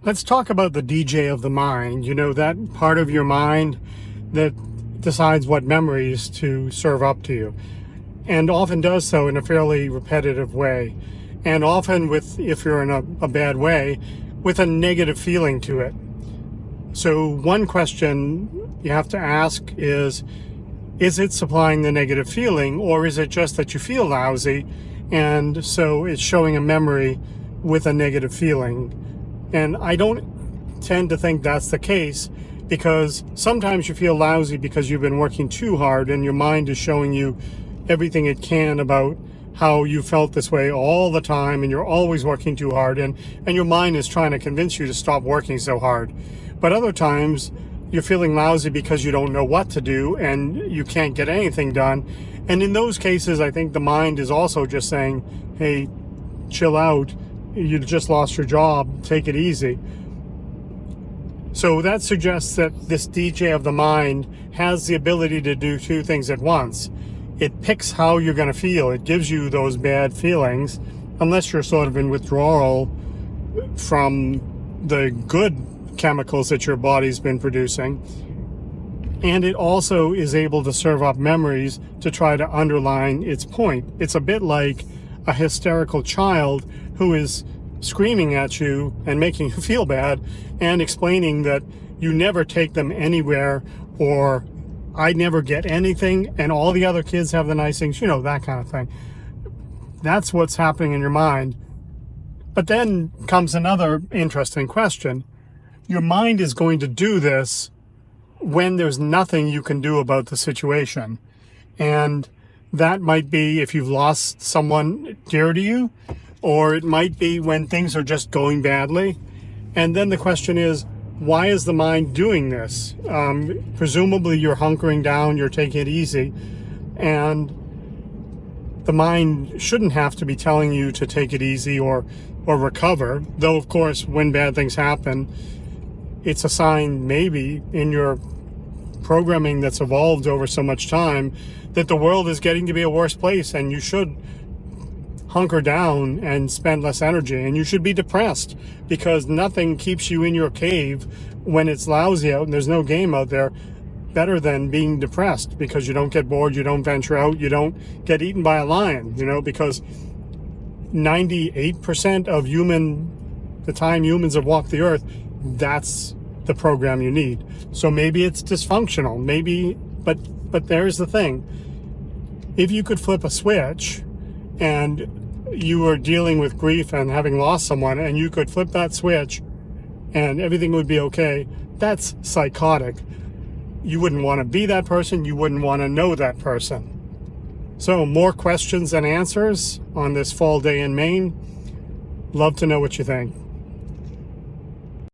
Let's talk about the DJ of the mind, that part of your mind that decides what memories to serve up to you, and often does so in a fairly repetitive way, and often if you're in a bad way, with a negative feeling to it. So one question you have to ask is it supplying the negative feeling, or is it just that you feel lousy, and so it's showing a memory with a negative feeling? And I don't tend to think that's the case, because sometimes you feel lousy because you've been working too hard and your mind is showing you everything it can about how you felt this way all the time, and you're always working too hard, and your mind is trying to convince you to stop working so hard. But other times you're feeling lousy because you don't know what to do and you can't get anything done. And in those cases, I think the mind is also just saying, hey, chill out. You just lost your job. Take it easy. So that suggests that this DJ of the mind has the ability to do two things at once. It picks how you're going to feel. It gives you those bad feelings, unless you're sort of in withdrawal from the good chemicals that your body's been producing. And it also is able to serve up memories to try to underline its point. It's a bit like a hysterical child who is screaming at you and making you feel bad and explaining that you never take them anywhere, or I never get anything and all the other kids have the nice things, that kind of thing. That's what's happening in your mind. But then comes another interesting question. Your mind is going to do this when there's nothing you can do about the situation. And that might be if you've lost someone dear to you, or it might be when things are just going badly. And then the question is, why is the mind doing this? Presumably you're hunkering down, you're taking it easy, and the mind shouldn't have to be telling you to take it easy or recover. Though, of course, when bad things happen, it's a sign maybe in your programming that's evolved over so much time that the world is getting to be a worse place, and you should hunker down and spend less energy, and you should be depressed because nothing keeps you in your cave when it's lousy out and there's no game out there better than being depressed, because you don't get bored, you don't venture out, you don't get eaten by a lion, because 98% of the time humans have walked the earth, that's the program you need. So maybe it's dysfunctional, but there's the thing. If you could flip a switch and you were dealing with grief and having lost someone, and you could flip that switch and everything would be okay, that's psychotic. You wouldn't want to be that person. You wouldn't want to know that person. So more questions than answers on this fall day in Maine. Love to know what you think.